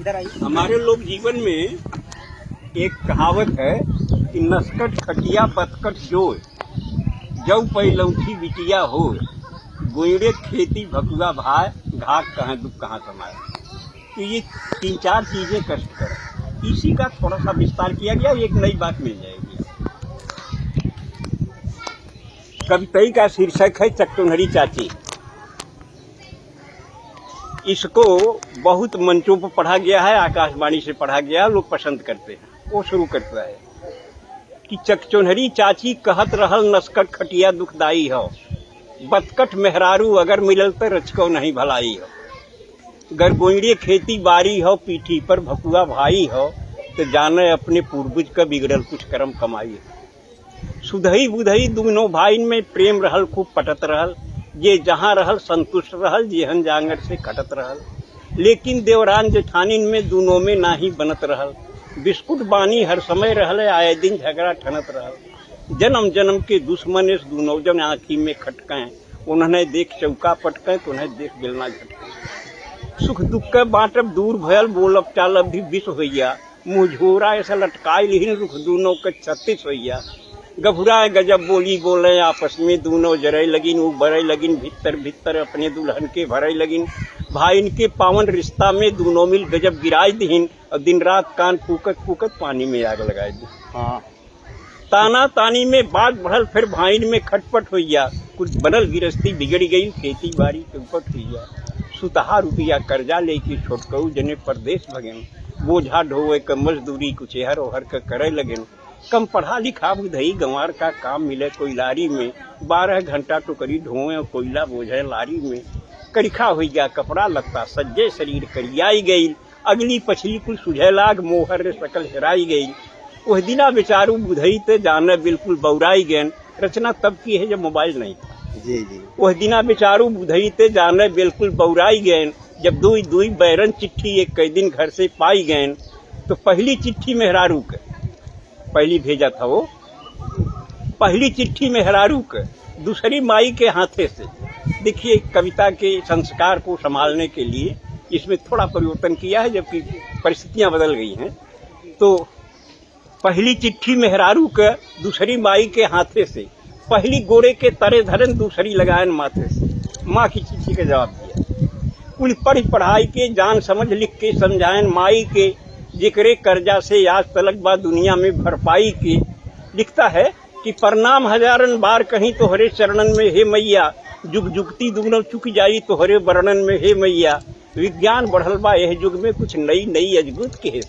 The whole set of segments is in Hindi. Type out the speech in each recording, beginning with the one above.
हमारे लोग जीवन में एक कहावत है कि नस्कट खटिया बतकट जोय, जौ पैलौठी बिटिया हो, गोयड़े खेती भकुआ भाई, घाक कहाँ दुख कहाँ समाये। तो ये 3-4 चीजें कष्टकर है। इसी का थोड़ा सा विस्तार किया गया, एक नई बात मिल जाएगी। कविता का शीर्षक है चकटोन्हरी चाची। इसको बहुत मंचों पर पढ़ा गया है, आकाशवाणी से पढ़ा गया, लोग पसंद करते हैं। वो शुरू करता है कि चकचोन्हरी चाची कहत रहल नस्कट खटिया दुखदाई हो, बतकट मेहरारू अगर मिलल तो रचको नहीं भलाई हो। गर गोइड़े खेती बारी हो, पीठी पर भकुआ भाई हो, तो जाने अपने पूर्वज का बिगड़ल कुछ कर्म कमाई हो। सुधई बुधई दुनो भाईन में प्रेम रहल, खूब पटत रहल, ये जहाँ रहल संतुष्ट रहल, जेहन जांगर से खटत रहल। लेकिन देवरान जेठानिन में दोनों में नाही बनत रहल, बिस्कुट बानी हर समय रहल, आए दिन झगड़ा ठनत रहल। जन्म जन्म के दुश्मन इस दोनों जन आँखी में खटकें, उन्हें देख चौका पटकें तो उन्हें देख बेलना झटकें। सुख दुख के बाँटब दूर भयल, बोलब चालब भी विष होइया, मुँह झोरा ऐसा लटकाई लिहिन रुख दोनों के 36 होइया। गभुरा गजब बोली बोले आपस में दोनों जरई लगिन, वो बरई लगिन भीतर भीतर अपने दुल्हन के भरई लगिन। भाई इनके पावन रिश्ता में दोनों मिल गजब गिराई दीन, और दिन रात कान फूकत फूकत पानी में आग लगाई दी। हाँ, ताना तानी में बात बढ़ल, फिर भाईन में खटपट होइया, कुछ बनल गिरस्ती बिगड़ गई, खेती बाड़ी चौपट होइया। सुतहा रुपया कर्जा लेके छोटकऊ जने परदेश भगेन, बोझा ढोवे क मजदूरी कुछ एहर ओहर के करे लगेन। कम पढ़ा लिखा बुधई गंवार का काम मिले कोई लारी में, 12 घंटा टोकरी ढोए और कोयला बोझे लारी में। करिखा हो गया कपड़ा लगता, सज्जे शरीर करियाई गई, अगली पछली कुल सुझे लाग, मोहर सकल हेराई गई। वह दिना बेचारू बुधई ते जाने बिल्कुल बौराई गैन। रचना तब की है जब मोबाइल नहीं था। जी जी। वह दिना बेचारू बुधई ते जाने बिल्कुल बौराई गैन, जब दुई दुई बैरन चिट्ठी एक कई दिन घर से पाई गैन। तो पहली चिट्ठी मेहरारू के पहली भेजा था, वो पहली चिट्ठी मेहरारू के दूसरी माई के हाथे से। देखिए, कविता के संस्कार को संभालने के लिए इसमें थोड़ा परिवर्तन किया है, जबकि परिस्थितियां बदल गई हैं। तो पहली चिट्ठी मेहरारू के दूसरी माई के हाथे से, पहली गोरे के तरे धरन दूसरी लगायन माथे से। माँ की चिट्ठी का जवाब दिया, कुल पढ़ पढ़ाई के जान समझ लिख के समझायन माई के, जिक्रे कर्जा से आज तलक बा दुनिया में भरपाई के। लिखता है कि प्रणाम हजारन बार कहीं तोहरे चरणन में हे मैया, जुग जुगती दुगनो चुक जाई तोहरे वर्णन में हे मैया। विज्ञान बढ़ल बा यह युग में कुछ नई नई अजगुत के,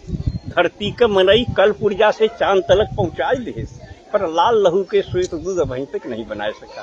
धरती का मनई कल पुर्जा से चांद तलक पहुंचाई दे, पर लाल लहू के श्वेत दूध अभी तक नहीं बना सका।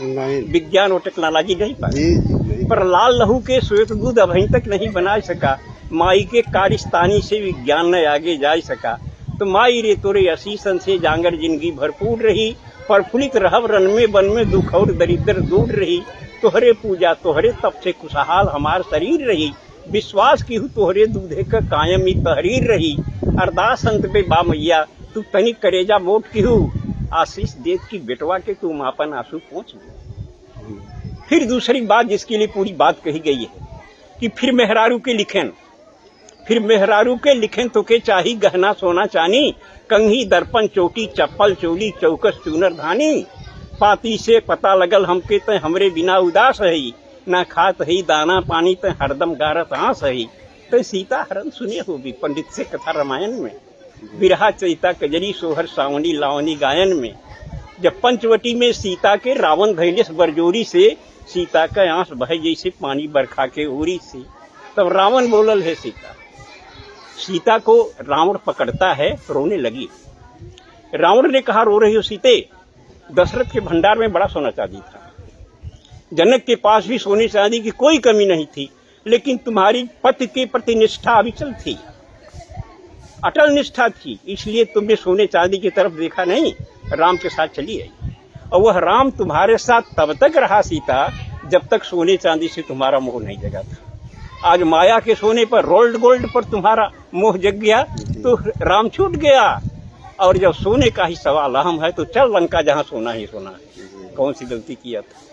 विज्ञान और टेक्नोलॉजी नहीं पाई, पर लाल लहू के श्वेत दूध अभी तक नहीं बना सका। माई के कारिस्तानी से विज्ञान न आगे जा सका। तो माई रे तोरे असीसन से जांगर जिंदगी भरपूर रही, प्रफुल्लित रहब रन में बन में दुख और दरिद्र दूर रही। तोहरे पूजा तोहरे तप से खुशहाल हमार शरीर रही, विश्वास की हूँ तोहरे दूधे का कायम ही तहरीर रही। अरदास अंत पे बा मैया तू तनिक करेजा मोट की हूँ, आशीष देत की बेटवा के तू मापन आंसू पहुँच गए। फिर दूसरी बात जिसके लिए पूरी बात कही गई है कि फिर मेहरारू के लिखें, फिर मेहरारू के लिखें तो के चाही गहना सोना चानी, कंघी दर्पण चोटी चप्पल चोली चौकस चूनर धानी। पाती से पता लगल हमके ते हमरे बिना उदास है, ना खात है दाना पानी ते हरदम गारत आंस है। तो सीता हरण सुने होगी पंडित से कथा रामायण में, बिरहा चैता कजरी सोहर सावनी लावनी गायन में। जब पंचवटी में सीता के रावण धैलेस बरजोरी से, सीता का आंस बहे जैसे पानी बरखा के ओरी से। तब रावण बोलल है सीता को रावण पकड़ता है, रोने लगी। रावण ने कहा रो रही हो सीते, दशरथ के भंडार में बड़ा सोना चांदी था, जनक के पास भी सोने चांदी की कोई कमी नहीं थी, लेकिन तुम्हारी पति के प्रति निष्ठा अविचल थी, अटल निष्ठा थी, इसलिए तुमने सोने चांदी की तरफ देखा नहीं, राम के साथ चली आई। और वह राम तुम्हारे साथ तब तक रहा सीता जब तक सोने चांदी से तुम्हारा मोह नहीं जगा था। आज माया के सोने पर, रोल्ड गोल्ड पर तुम्हारा मोह जग गया तो राम छूट गया। और जब सोने का ही सवाल अहम है तो चल लंका जहाँ सोना ही सोना है। कौन सी गलती किया था।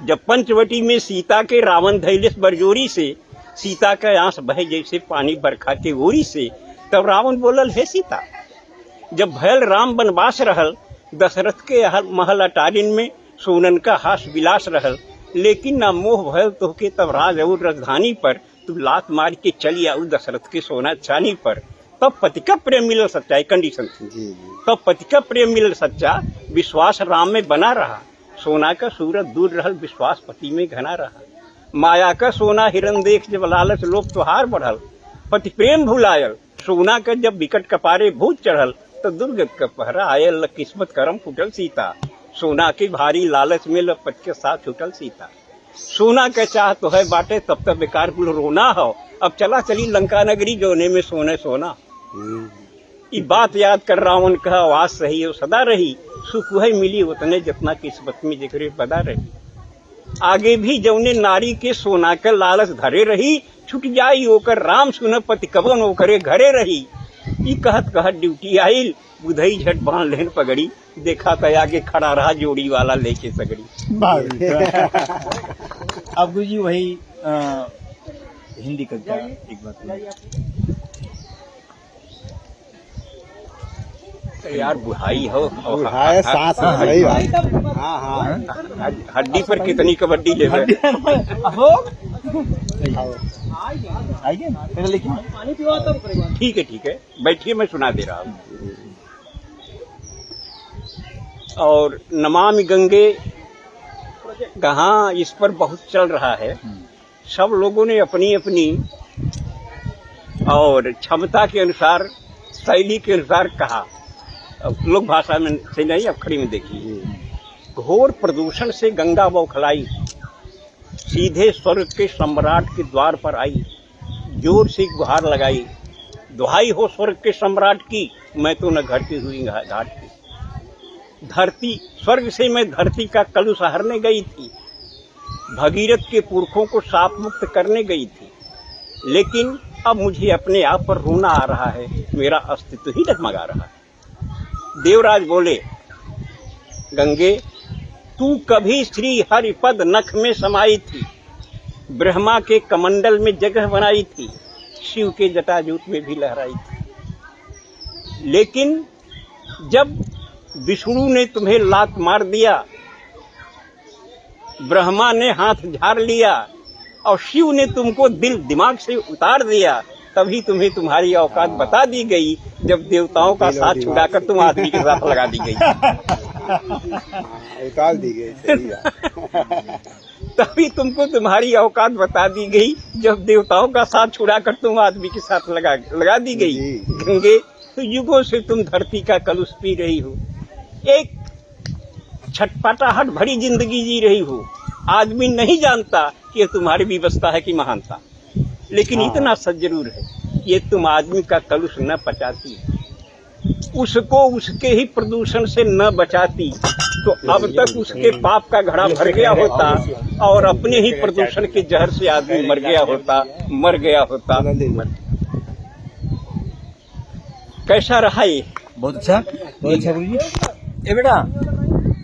जब पंचवटी में सीता के रावण धैलेस बरजोरी से सीता का आंस बहे जैसे पानी बरखा के ओरी से। तब रावण बोलल, हे सीता, जब भयल राम वनवास रहल, दशरथ के महल अटारिन में सोनन का हास विलास रहल, लेकिन ना मोह भयल तोहके तब राज और राजधानी पर, तू लात मार के चली आऊ दशरथ के सोना चानी पर। तब पति का प्रेम मिलल सच्चा, कंडीशन थी। तब पति का प्रेम मिलल सच्चा, विश्वास राम में बना रहा, सोना का सूरत दूर रहल, विश्वास पति में घना रहा। माया का सोना हिरन देख जब लालच लोभ त्योहार बढ़ल, पति प्रेम भुलायल, सोना का जब विकट कपारे भूत चढ़ल, तो दुर्गत का पहरा आयल, किस्मत करम फूटल सीता। सोना के भारी लालच में लपट के साथ छूटल सीता। सोना का चाह तो है बाटे, तब तक बेकार कुल रोना हो, अब चला चली लंका नगरी जोने में सोने सोना। ये बात याद कर रावण कहा, आवाज सही है सदा रही, सुख वही मिली उतने जितना किस्मत में जिक्र बदा रही। आगे भी जौने नारी के सोना के लालच धरे रही, छुट जाई ओकर राम सुन पति कबन ओकरे घरे रही। ई कहत कहत ड्यूटी आइल, बुधई झट बांध लेन पगड़ी, देखा तो आगे खड़ा रहा जोड़ी वाला लेके सगड़ी। अब गुरुजी वही हिंदी का क्या एक बात यार, बुढ़ाई हो बुढ़ाई सांस सही बात। हाँ हाँ, हड्डी पर कितनी कबड्डी ले ठीक है बैठिए, मैं सुना दे रहा हूँ। और नमामि गंगे कहाँ इस पर बहुत चल रहा है। सब लोगों ने अपनी अपनी और क्षमता के अनुसार, शैली के अनुसार कहा। लोक भाषा में से नहीं, अखड़ी में देखिए। घोर प्रदूषण से गंगा बौखलाई, सीधे स्वर्ग के सम्राट के द्वार पर आई, जोर से गुहार लगाई, दुहाई हो स्वर्ग के सम्राट की, मैं तो न घर की हुई घाट की। धरती स्वर्ग से मैं धरती का कलुष हरने गई थी, भगीरथ के पुरखों को साप मुक्त करने गई थी, लेकिन अब मुझे अपने आप पर रोना आ रहा है, मेरा अस्तित्व ही डगमगा रहा है। देवराज बोले, गंगे तू कभी श्री हरिपद नख में समाई थी, ब्रह्मा के कमंडल में जगह बनाई थी, शिव के जटाजूट में भी लहराई थी। लेकिन जब विष्णु ने तुम्हें लात मार दिया, ब्रह्मा ने हाथ झाड़ लिया और शिव ने तुमको दिल दिमाग से उतार दिया, तभी तुम्हें तुम्हारी औकात बता दी गई, जब देवताओं का साथ छुड़ाकर तुम आदमी के साथ लगा दी गई। उतार दी गई। तभी तुमको तुम्हारी औकात बता दी गई, जब देवताओं का साथ छुड़ाकर तुम आदमी के साथ लगा दी गई। गंगे, तो युगों से तुम धरती का कलुष पी रही हो, एक छटपटाहट भरी जिंदगी जी रही हो। आदमी नहीं जानता कि ये तुम्हारी विवशता है कि महानता, लेकिन इतना सच जरूर है, ये तुम आदमी का कलुष न पचाती, उसको उसके ही प्रदूषण से न बचाती, तो अब तक उसके पाप का घड़ा भर गया होता और अपने ही प्रदूषण के जहर से आदमी मर गया होता। कैसा रहा ये? बहुत अच्छा गुरुजी। ए बेटा